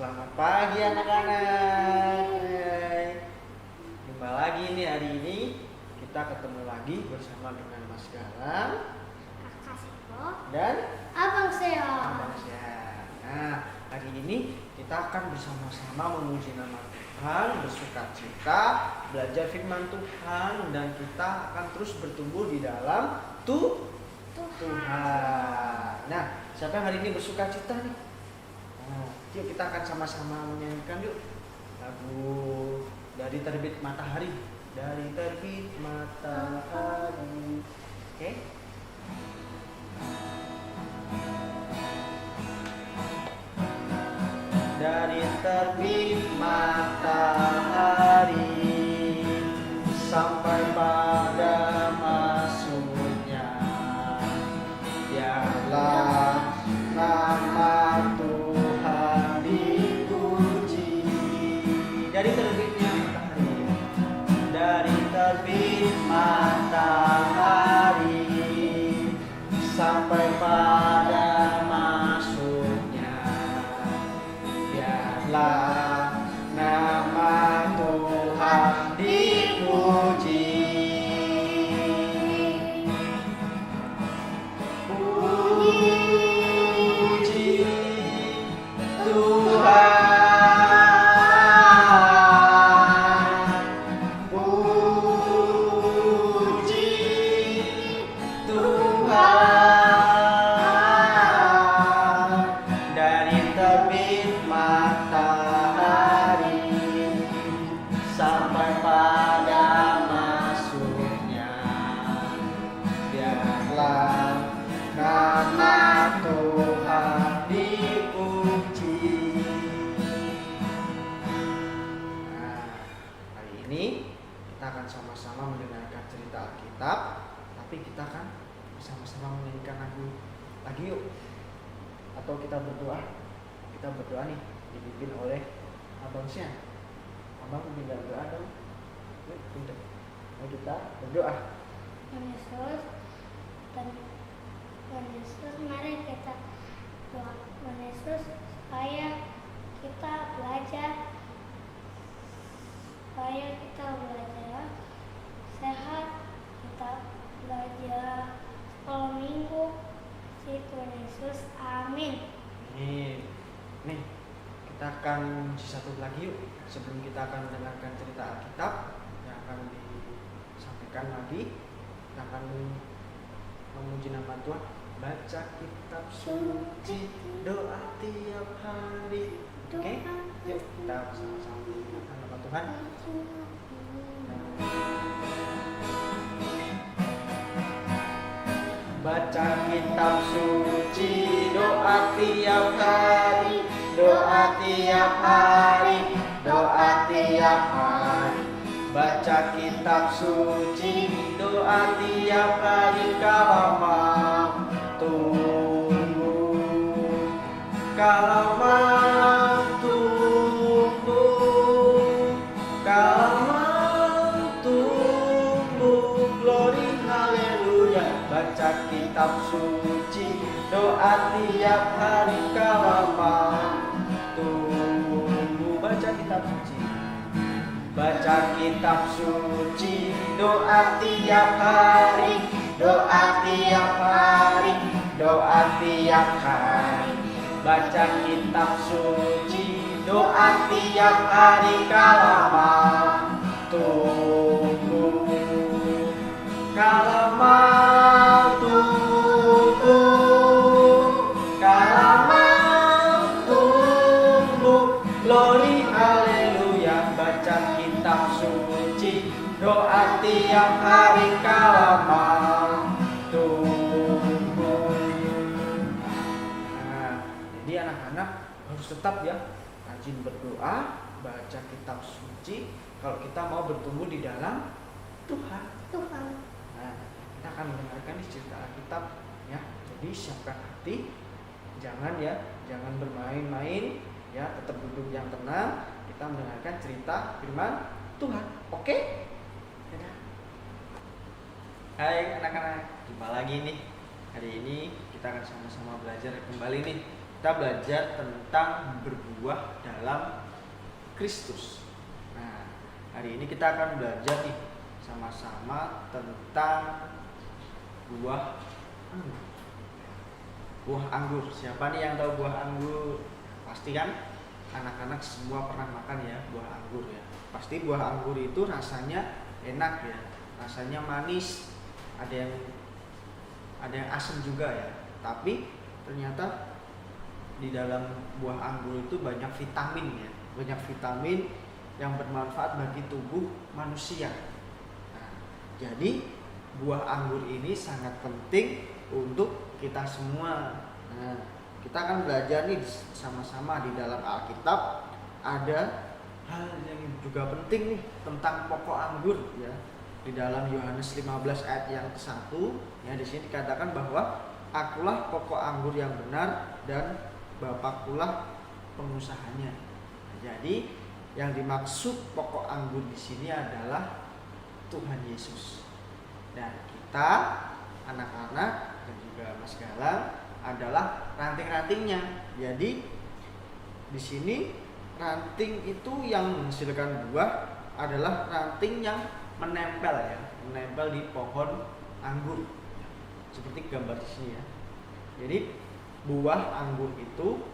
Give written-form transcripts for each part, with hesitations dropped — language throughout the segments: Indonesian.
Selamat pagi anak-anak. Jumpa lagi nih hari ini kita ketemu lagi bersama dengan Mas Galang, Kakak Seko, dan Abang Seo. Abang Syah. Nah, hari ini kita akan bersama-sama memuji nama Tuhan, bersukacita, belajar firman Tuhan, dan kita akan terus bertumbuh di dalam Tuhan. Nah, siapa yang hari ini bersukacita nih? Nah, yuk kita akan sama-sama menyanyikan yuk lagu dari terbit matahari. Dari terbit matahari. Oke? Dari terbit matahari sampai pada masuknya, biarlah nama Tuhan dipuji. Dari terbitnya matahari, dari terbit matahari sampai pada masuknya, biarlah nama Tuhan dipuji. Puji Tuhan, puji Tuhan. Dari terbit matahari sampai pada masuknya, biarlah nama Tuhan dipuji. Nah, hari ini kita akan sama-sama mendengarkan cerita Alkitab, tapi kita akan bersama-sama menyanyikan lagu lagi yuk. Atau kita berdoa. Kita berdoa nih, dipimpin oleh Abang Syah. Abang tinggal berdoa dong. Yuk, pindah. Mari kita berdoa. Tuhan Yesus, mari kita doa. Tuhan Yesus, supaya kita belajar sehat, kita belajar sekolah minggu. Si Tuhan Yesus, amin. Nih, kita akan satu lagi yuk. Sebelum kita akan mendengarkan cerita Alkitab yang akan disampaikan lagi, kita akan memuji nama Tuhan, baca kitab suci, doa tiap hari. Oke? Yuk kita sama-sama mendengarkan nama Tuhan. Baca kitab suci, doa tiap hari, doa tiap hari, doa tiap hari. Baca kitab suci, doa tiap hari, kalau mau tunggu, kalau mau tunggu, kalau mau tunggu, glory haleluya. Baca kitab suci, doa tiap hari, kalau mau tunggu. Baca kitab suci, baca kitab suci, doa tiap hari, doa tiap hari, doa tiap hari. Baca kitab suci, doa tiap hari, kalau mau tunggu, kalau mau tunggu, kalau mau tunggu, glory haleluya. Baca kitab suci, doa tiap hari, kalau mau tunggu. Nah, jadi anak-anak harus tetap ya rajin berdoa, baca kitab suci kalau kita mau bertumbuh di dalam Tuhan. Nah, kita akan mendengarkan cerita Alkitab ya. Jadi siapkan hati, jangan bermain-main ya, tetap duduk yang tenang. Kita mendengarkan cerita firman Tuhan. Oke? Dadah. Hai anak-anak, jumpa lagi nih. Hari ini kita akan sama-sama belajar kembali nih. Kita belajar tentang berbuah dalam dalam Kristus. Nah, hari ini kita akan belajar nih sama-sama tentang buah anggur. Buah anggur. Siapa nih yang tahu buah anggur? Pasti kan anak-anak semua pernah makan ya buah anggur ya. Pasti buah anggur itu rasanya enak ya. Rasanya manis. Ada yang asam juga ya. Tapi ternyata di dalam buah anggur itu banyak vitamin ya. Banyak vitamin yang bermanfaat bagi tubuh manusia. Nah, jadi buah anggur ini sangat penting untuk kita semua. Nah, kita akan belajar nih sama-sama di dalam Alkitab. Ada hal yang juga penting nih tentang pokok anggur ya. Di dalam Yohanes 15 ayat yang ke-1 ya, di sini dikatakan bahwa akulah pokok anggur yang benar dan Bapakkulah pengusahanya. Jadi yang dimaksud pokok anggur di sini adalah Tuhan Yesus. Dan kita anak-anak dan juga Mas Galang adalah ranting-rantingnya. Jadi di sini ranting itu yang menghasilkan buah adalah ranting yang menempel ya, menempel di pohon anggur. Seperti gambar di sini ya. Jadi buah anggur itu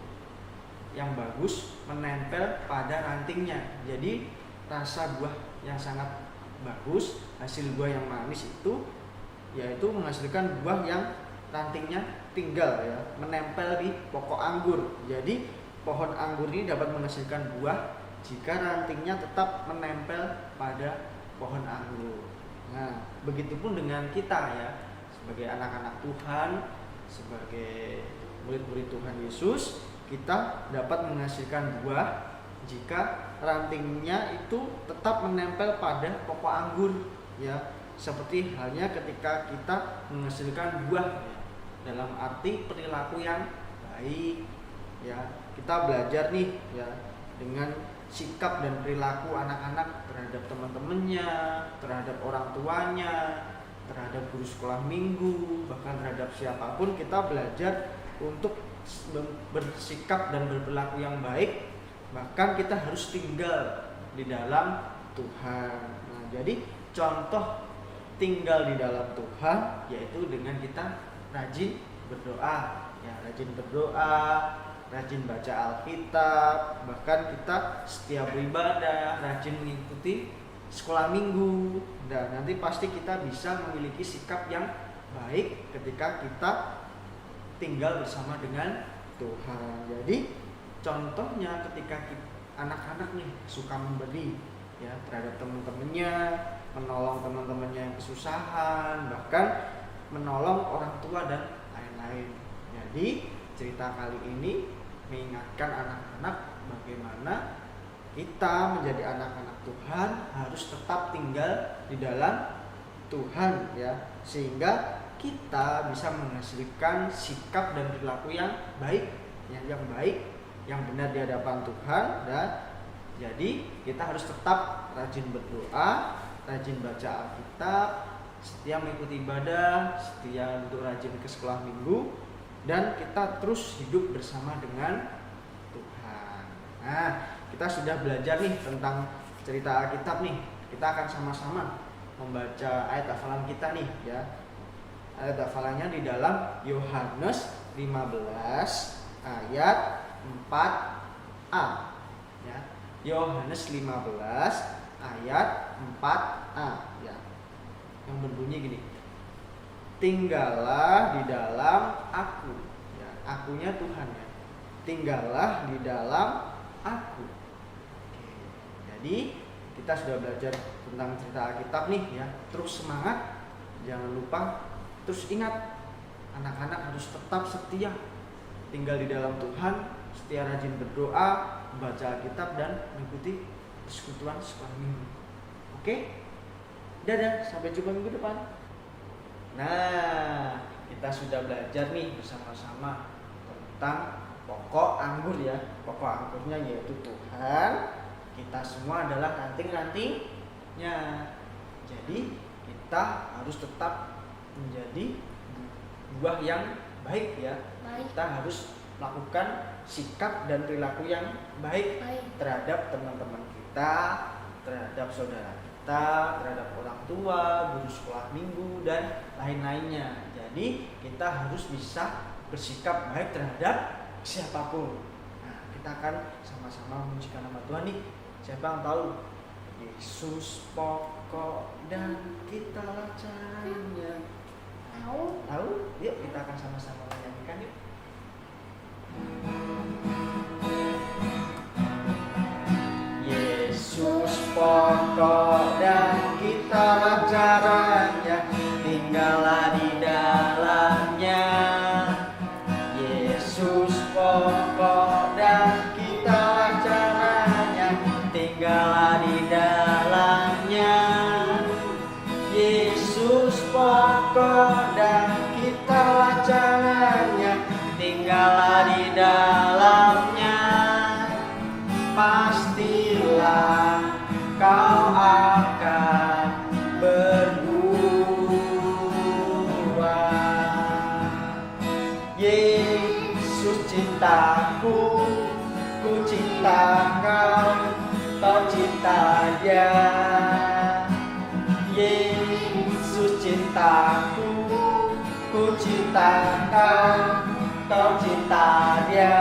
yang bagus menempel pada rantingnya. Jadi rasa buah yang sangat bagus, hasil buah yang manis itu yaitu menghasilkan buah yang rantingnya tinggal ya, menempel di pokok anggur. Jadi pohon anggur ini dapat menghasilkan buah jika rantingnya tetap menempel pada pohon anggur. Nah, begitupun dengan kita ya, sebagai anak-anak Tuhan, sebagai murid-murid Tuhan Yesus, kita dapat menghasilkan buah jika rantingnya itu tetap menempel pada pokok anggur ya, seperti halnya ketika kita menghasilkan buah ya, dalam arti perilaku yang baik ya. Kita belajar nih ya dengan sikap dan perilaku anak-anak terhadap teman-temannya, terhadap orang tuanya, terhadap guru sekolah minggu, bahkan terhadap siapapun. Kita belajar untuk bersikap dan berperilaku yang baik, bahkan kita harus tinggal di dalam Tuhan. Nah, jadi contoh tinggal di dalam Tuhan yaitu dengan kita rajin berdoa ya, rajin berdoa, rajin baca Alkitab, bahkan kita setiap beribadah, rajin mengikuti sekolah minggu, dan nanti pasti kita bisa memiliki sikap yang baik ketika kita tinggal bersama dengan Tuhan. Jadi contohnya ketika anak-anak nih suka memberi ya terhadap teman-temannya, menolong teman-temannya yang kesusahan, bahkan menolong orang tua dan lain-lain. Jadi cerita kali ini mengingatkan anak-anak bagaimana kita menjadi anak-anak Tuhan harus tetap tinggal di dalam Tuhan ya, sehingga kita bisa menghasilkan sikap dan perilaku yang baik ya, yang benar di hadapan Tuhan. Dan jadi kita harus tetap rajin berdoa, rajin baca Alkitab, setia mengikuti ibadah, setia untuk rajin ke sekolah minggu, dan kita terus hidup bersama dengan Tuhan. Nah, kita sudah belajar nih tentang cerita Alkitab nih. Kita akan sama-sama membaca ayat hafalan kita nih ya. Ayat hafalannya di dalam Yohanes 15 ayat 4a ya. Yohanes 15 ayat 4a ya. Yang berbunyi gini. Tinggallah di dalam aku ya, akunya Tuhan ya. Tinggallah di dalam aku. Oke. Jadi kita sudah belajar tentang cerita Alkitab nih ya. Terus semangat, jangan lupa, terus ingat, anak-anak harus tetap setia tinggal di dalam Tuhan, setia rajin berdoa, baca Alkitab, dan mengikuti persekutuan sekolah minggu. Oke? Dadah, sampai jumpa minggu depan. Nah, kita sudah belajar nih bersama-sama tentang pokok anggur ya. Pokok anggurnya yaitu Tuhan. Kita semua adalah ranting-rantingnya. Jadi kita harus tetap menjadi buah yang baik ya. Baik. Kita harus melakukan sikap dan perilaku yang baik Baik. terhadap teman-teman kita, terhadap saudara kita, terhadap orang tua, guru sekolah minggu, dan lain-lainnya. Jadi kita harus bisa bersikap baik terhadap siapapun. Nah, kita akan sama-sama memujikan nama Tuhan nih. Siapa yang tahu? Yesus pokok dan kita caranya. Tahu? Yuk kita akan sama-sama menyanyikan yuk. Yesus pokok dan kita caranya, tinggallah di dalamnya. Yesus pokok dan kita caranya, tinggallah di dalamnya. Yesus pokok dan kita caranya, tinggallah di dalamnya. Pastilah kau akan berbuah. Yesus cintaku, ku cinta kau, kau cinta Dia. Yesus cintaku, ku cinta kau, kau cinta Dia.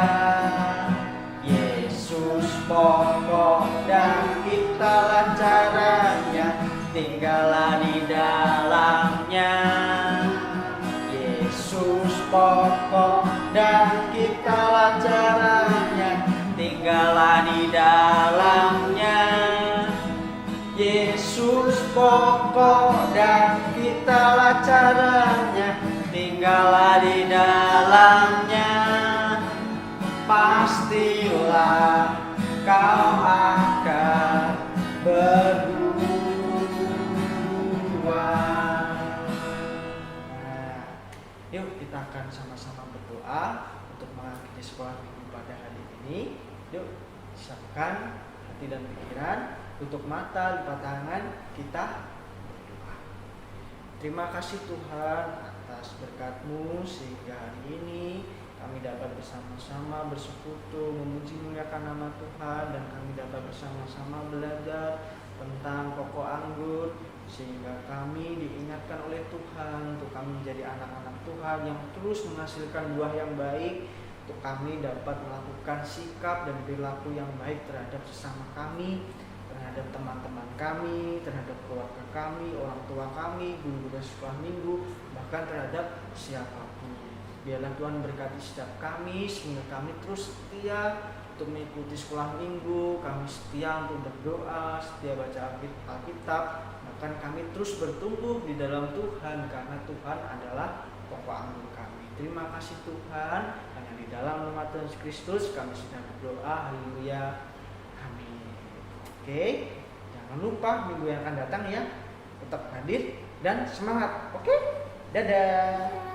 Yesus pokok dan kita caranya, tinggallah di dalamnya. Yesus pokok dan kita caranya, tinggallah di dalamnya. Yesus pokok dan kita caranya, tinggallah di dalamnya. Pastilah kau akan berbuah. Nah, yuk kita akan sama-sama berdoa untuk mengakhiri sekolah minggu pada hari ini. Yuk siapkan hati dan pikiran, tutup mata, lipat tangan, kita berdoa. Terima kasih Tuhan atas berkat-Mu sehingga hari ini kami dapat bersama-sama bersekutu memuji muliakan nama Tuhan, dan kami dapat bersama-sama belajar tentang pokok anggur sehingga kami diingatkan oleh Tuhan untuk kami menjadi anak-anak Tuhan yang terus menghasilkan buah yang baik, untuk kami dapat melakukan sikap dan perilaku yang baik terhadap sesama kami, terhadap teman-teman kami, terhadap keluarga kami, orang tua kami, guru-guru sekolah minggu, bahkan terhadap siapapun. Biarlah Tuhan berkati setiap kami sehingga kami terus setia untuk mengikuti sekolah minggu, kami setia untuk berdoa, setia baca Alkitab, bahkan kami terus bertumbuh di dalam Tuhan karena Tuhan adalah pokok anggur kami. Terima kasih Tuhan, hanya di dalam nama Tuhan Yesus Kristus kami sudah berdoa. Haleluya. Amin. Oke, jangan lupa minggu yang akan datang ya, tetap hadir dan semangat. Oke, dadah.